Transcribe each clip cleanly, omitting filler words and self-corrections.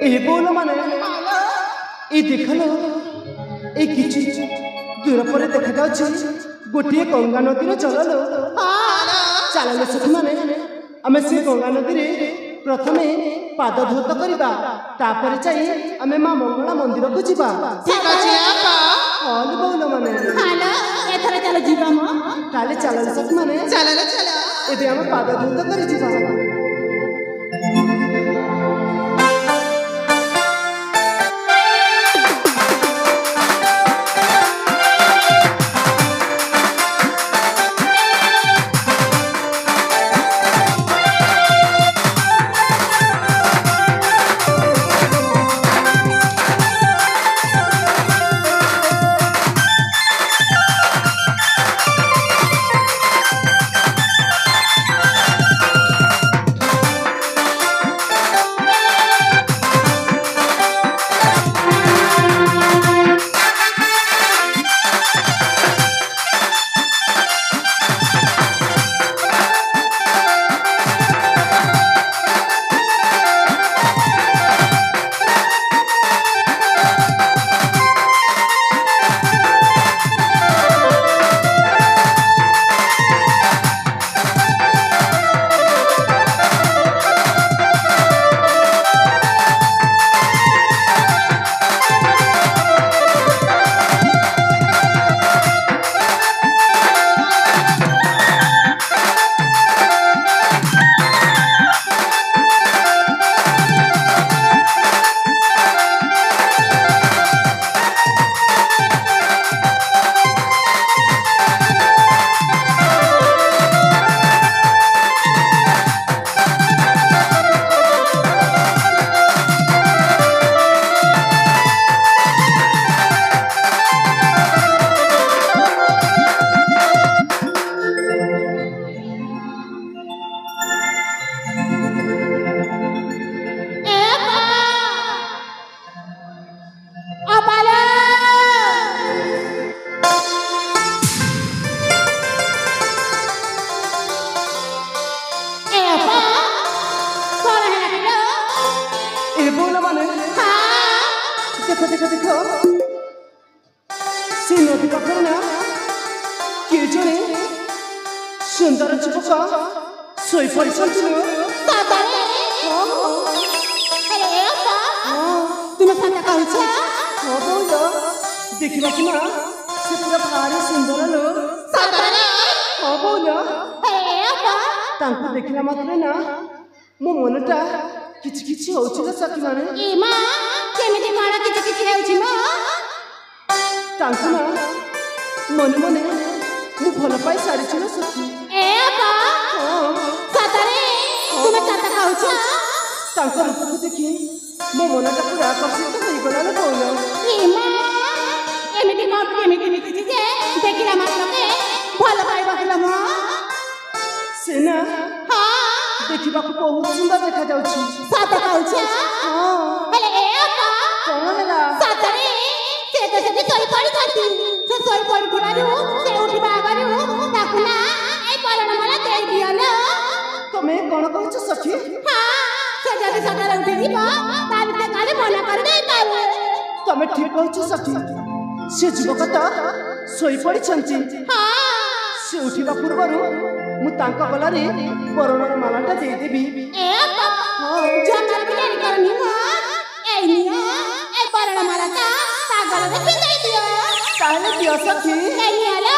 ए बोल माने ए देखलो ए किछि दूर पर देखा जाउछि गोटे गंगा नदी चलल चलल सखी माने आमे से गंगा नदी रे प्रथमे पाद धौत करबा तापर चाहि आमे मां मंगला मंदिर को जिबा ठीक अछि आपा हाल बोल माने हालो एथरा चलो जिबा म ताले चलल सखी माने चलल चला एबे आमे पाद धौत करि जिबा देखो से नदी पाखर ना किए जने सुंदर युवक सोई पड़छंती सातारे अरे अपा तुम साता कहछ हो बोलो देखिबा कि ना से पूरा भारी सुंदर लो सातारे हो बोलो अरे अपा तांको देखिला मात्रे ना मो मनटा किछि किछि होछि ना सखी माने ए मां केमिति मारा किछि किछि हेउछि म तांको ना मन मने मु भल पाई सारिछि ना सखी ए अपा सातारे तुम साता कहछ तांको रूपको देखि मो मनटा पूरा आकर्षित होई गला ना बोलो ए मां एमिति म केमिति मिति जे देखिला मात्र के भल पाई बकला म सेना देखिबा को बहुत सुंदर देखा जाउछि साता कहछ हेले ए अपा कोन होला सातारे से सोई पड़ी छथि से सोई पड़ी थबारु से उठी बाबारु ताकुना ए परण मला देई दियलो तमे कोन कहछ सखी से जदी सकाळे उठी जीव तार ते काले मना कर दे तारे तमे ठीक कहछ सखी से युवक त सोई पड़ी छंती से उठिबा पूर्वरु मु तांका गलारे परणर मालाटा देई देबी ए जमल बिचारी करनी म ए निया ए परण मालाटा पागल रे पिंदई दियो ताले दियो सखी ए निया ले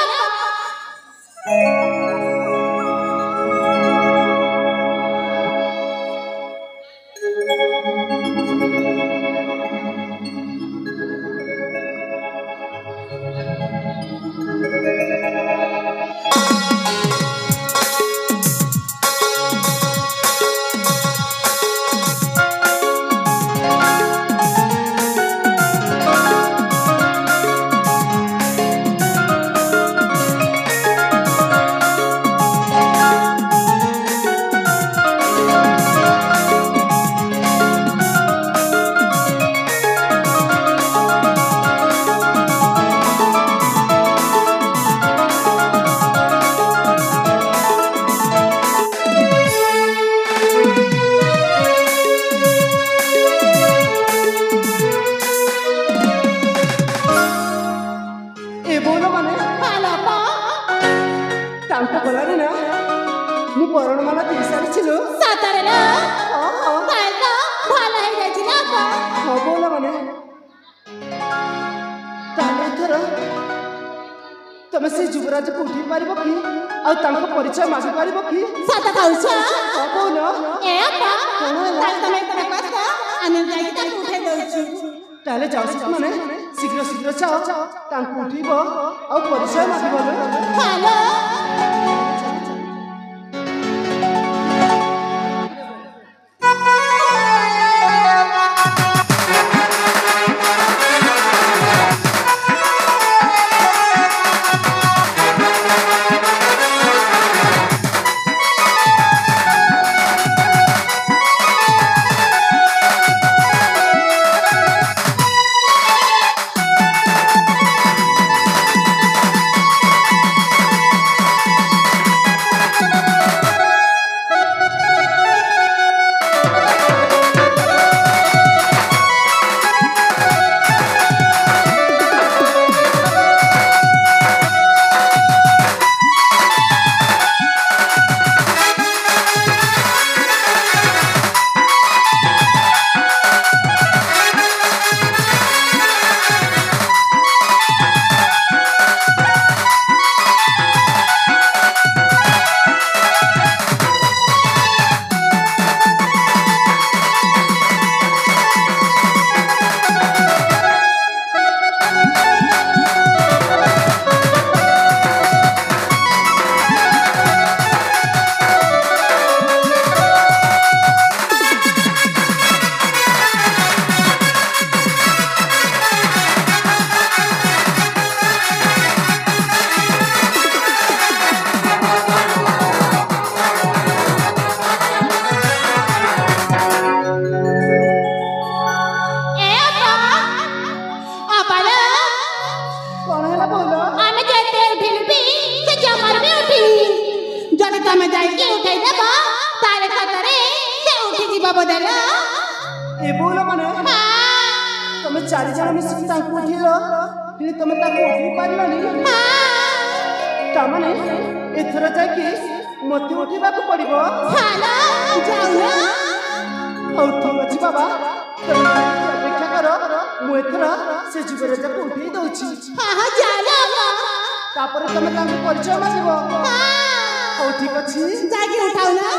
বরণমালা দিয়ে সারিছিল সতরে না তাই তো ভালো হয়ে যাচ্ছে না আপা হব না মানে তাহলে এଥର ତମେ ସେ ଯୁବରାଜକୁ ଉଠେଇ ପାରିବ କି ଆଉ ତାଙ୍କ ପରିଚୟ ମାଗି ପାରିବ କି ସତ କହୁଛ ହବ ନା ଏ ଆପା ତାହେଲେ ତମେ ଏତେ କଷ୍ଟ ଆମେ ଯାଇକି ତାକୁ ଉଠେଇ ଦଉଛୁ ତାହେଲେ ଯାଅ ମାନେ ଶୀଘ୍ର ଶୀଘ୍ର ଯାଅ ତାଙ୍କୁ ଉଠେଇବ ଆଉ ପରିଚୟ ମାଗିବ ହ୍ୟାଲୋ ତମେ ଚାରି ଜଣ ମିଶିକି ତାଙ୍କୁ ଉଠେଇଲ କିନ୍ତୁ ତମେ ତାଙ୍କୁ ଉଠେଇ ପାରିଲନି ତାମାନେ ଏଥର ଯାଇକି ମୋତେ ଉଠେଇବାକୁ ପଡିବ ହଉ ଠିକ ଅଛି ବାବା ତମେ ଅପେକ୍ଷା କର ମୁଁ ଏଥର ସେ ଯୁବରାଜକୁ ଉଠେଇ ଦଉଛି ତାପରେ ତମେ ତାଙ୍କୁ ପରିଚୟ ମାଗିବ ହଉ ଠିକ ଅଛି ଯାଇକି ଉଠାଉ ନା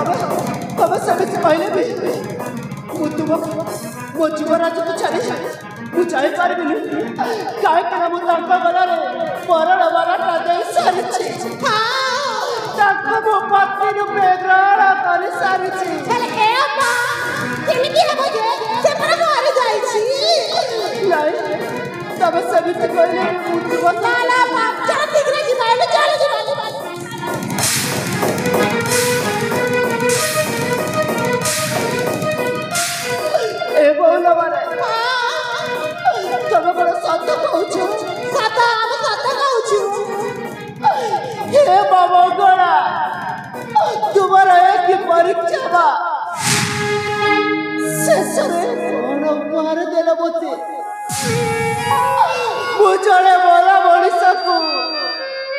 ତମେ ସେମିତି କହିଲେ ବି ମୋ ଯୁବରାଜକୁ ଛାଡ଼ି ମୁଁ ଯାଇପାରିବିନି କାହିଁକିନା ମୁଁ ତାଙ୍କ ଗଲାରେ ମରଣ ବାରଟା ଦେଇ ସାରିଛି ତାଙ୍କୁ ମୋ ପତ୍ନୀ ରୂପେ ଗ୍ରହଣ କରିସାରିଛି। ନାଇଁ ତମେ ସେମିତି କହିଲେ ଏ ବହୁଲ ମାନେ ତମେ କଣ ସତ କହୁଛ? ହେ ବାବଗଣା ତୁମର କି ପରୀକ୍ଷା ବା ଶେଷରେ କଣ ଉପହାର ଦେଲ ମୋତେ? ମୁଁ ଜଣେ ମରା ମଣିଷକୁ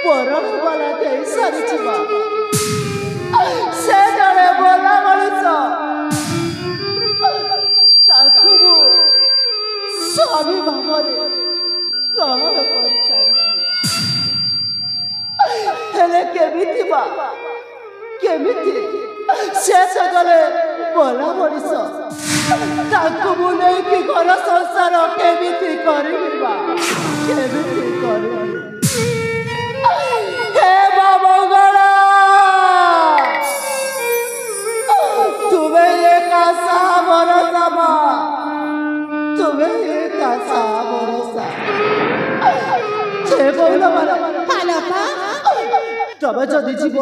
ପରଣ ବାଲା ଦେଇ ସାରିଛି ବା ସେ ଜଣେ ମରା ମଣିଷ ତାକୁ ମୁଁ ସ୍ୱାମୀ ଭାବରେ ଗ୍ରହଣ କରିସାରିଛି। ହେଲେ କେମିତି ବା କେମିତି ସେ ଗଲେ ମରା ମଣିଷ ତାଙ୍କୁ ମୁଁ ନେଇକି ଘର ସଂସାର କେମିତି କରିବି ବା କେମିତି କରିବି? ହେ ବାବଗଣା ତୁମେ ଏକା ସାହା ଭରସା ମା ତୁମେ ଏକା ସାହା ଭରସା। ହେ ବହୁଲ ମାନେ ତମେ ଯଦି ଯିବ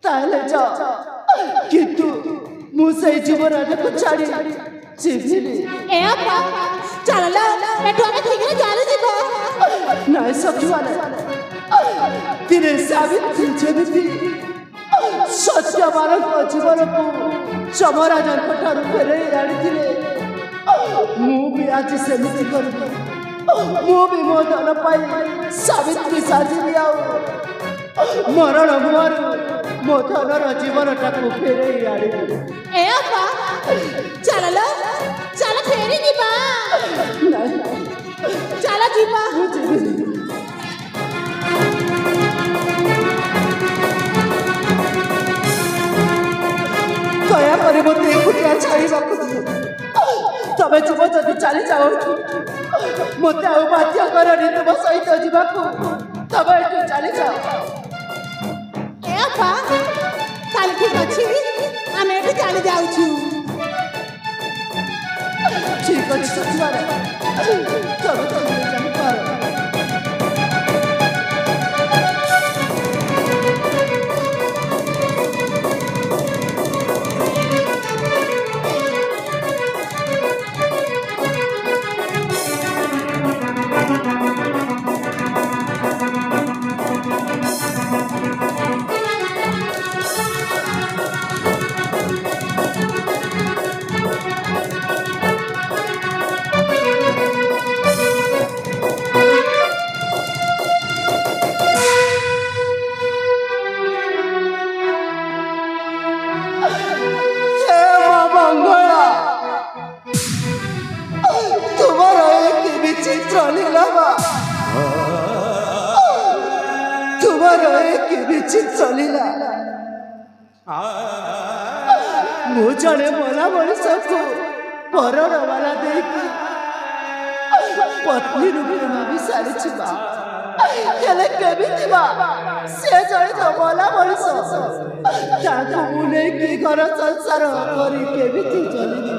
ତାହେଲେ ଯାଅ କିନ୍ତୁ ମୁଁ ସେଇ ଯୁବରାଜକୁ ଛାଡ଼ି ଯିବିନି। ନାଇଁ ସଖିମାନେ ଦିନେ ସାବିତ୍ରୀ ଯେମିତି ସତ୍ୟମାନଙ୍କ ଜୀବନକୁ ଯମରାଜଙ୍କ ଠାରୁ ଫେରାଇ ଆଣିଥିଲେ ମୁଁ ବି ଆଜି ସେମିତି କରିବି। ମୁଁ ବି ମୋ ଧନ ପାଇଁ ସାବିତ୍ରୀ ସାଜିବି ଆଉ ମରଣ ମୁହଁରୁ ମୋ ଧନର ଜୀବନଟାକୁ ଫେରାଇ ଆଣିବି। ଚାଲ ଫେରି ଯିବା। ଚାଲ ଯିବା। ଦୟାକରି ମୋତେ ଏକୁଟିଆ ଛାଡ଼ିବାକୁ ତମେ ଯିବ ଯଦି ଚାଲି ଯାଅ ମୋତେ ଆଉ ବାଧ୍ୟ କରନି ତୁମ ସହିତ ଯିବାକୁ। ତମେ ଏଠୁ ଚାଲିଯାଅ। ତାହେଲେ ଠିକ ଅଛି ଆମେ ଏଠୁ ଚାଲି ଯାଉଛୁ। ଠିକ ଅଛି ସଖିମାନେ ତମେ ଜାଣିପାର। ମୁଁ ଜଣେ ମଲା ମଣିଷକୁ ପରଣ ବାଲା ଦେଇକି ପତ୍ନୀ ରୂପେ ଭାବି ସାରିଛି ବା ହେଲେ କେମିତି ବା ସେ ଜଣେ ମଲା ମଣିଷ ତାକୁ ମୁଁ ନେଇକି ଘର ସଂସାର କରି କେମିତି ଚଳିବି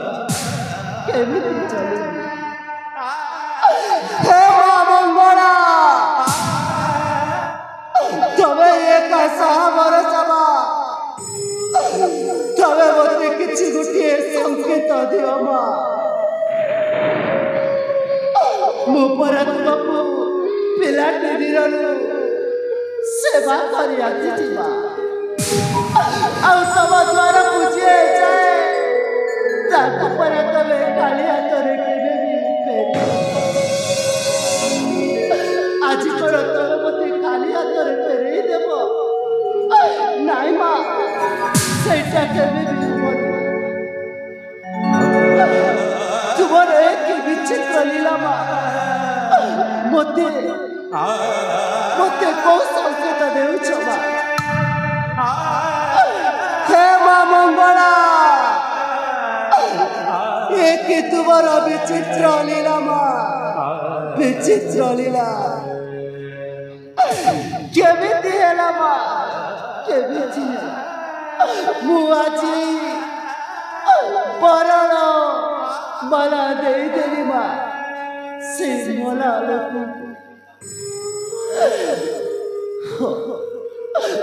କେମିତି ଚଳିବି? ହେ ମା ମଙ୍ଗଳା ତମେ ଏକା ସାହା ଭରସା ମା ତମେ ମୋତେ କିଛି ଗୋଟିଏ ସଂକେତ ଦିଅ ମା। ମୁଁ ପରା ତୁମକୁ ପିଲାଟି ଦିନରୁ ସେବା କରି ଆସିଛି ମା ଆଉ ତମ ଦ୍ୱାରକୁ ଯିଏ ଯାଏ ତାକୁ ପରା ତମେ ଖାଲି ହାତରେ କେବେ ବି ଫେରି ଆଜି କଣ ତମେ ମୋତେ ଖାଲି ହାତରେ ଫେରେଇ ଦେବ? ନାଇଁ ମା ସେଇଟା କେବେ ବି ହବନି। ତୁମର କି ବିଚିତ୍ର ଲୀଳା ମା ମୋତେ କୋଉ ସଂକେତ ଦେଉଛ ମା? ହେ ମା ତୁମର ବିଚିତ୍ର ଲୀଳା ମା ବିଚିତ୍ର ଲୀଳା କେମିତି ହେଲା ମା କେମିତି ମୁଁ ଆଜି ବରଣ ମାଲା ଦେଇଦେଲି ମା ସେ ମଲା ଲୋକଙ୍କୁ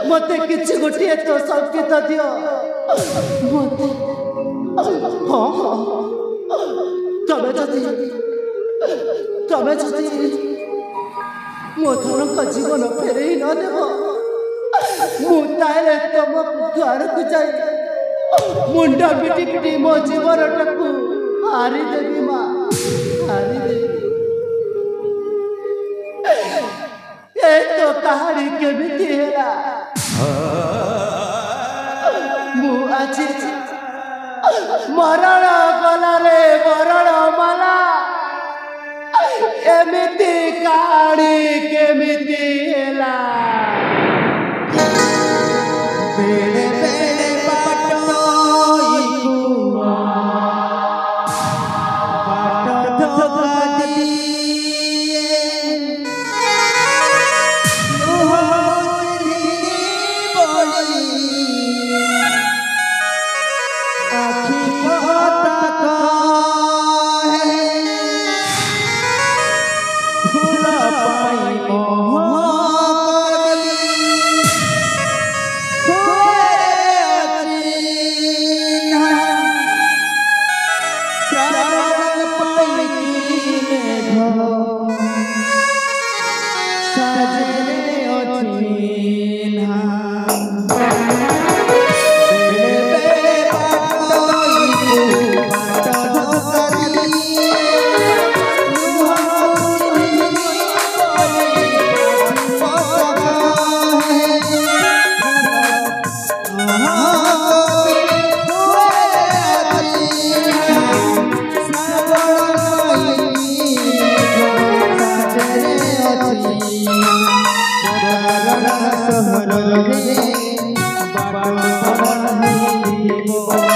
ମତେ କିଛି ଗୋଟିଏ ତ ସଂକେତ ଦିଅ ମତେ ହଁ ତମେ ଯଦି ମୋ ଧନଙ୍କ ଜୀବନ ଫେରେଇ ନ ଦେବ ମୁଁ ତାହେଲେ ତମ ଦ୍ୱାରକୁ ଯାଇ ମୁଣ୍ଡ ପିଟି ପିଟି ମୋ ଜୀବନଟାକୁ ହାରିଦେବି ମା ହାରିଦେବି ଏ ତ କାହାଣୀ କେମିତି ହେଲା ମୁଁ ଆଜି ମରଣ ଗଲାରେ ମରଣ ମାଲା ଏମିତି କାହାଣୀ କେମିତି ହେଲା बेड़े बेड़े बाटो धोखा दिए बोली आखी फूला पाई सहर रे बाटो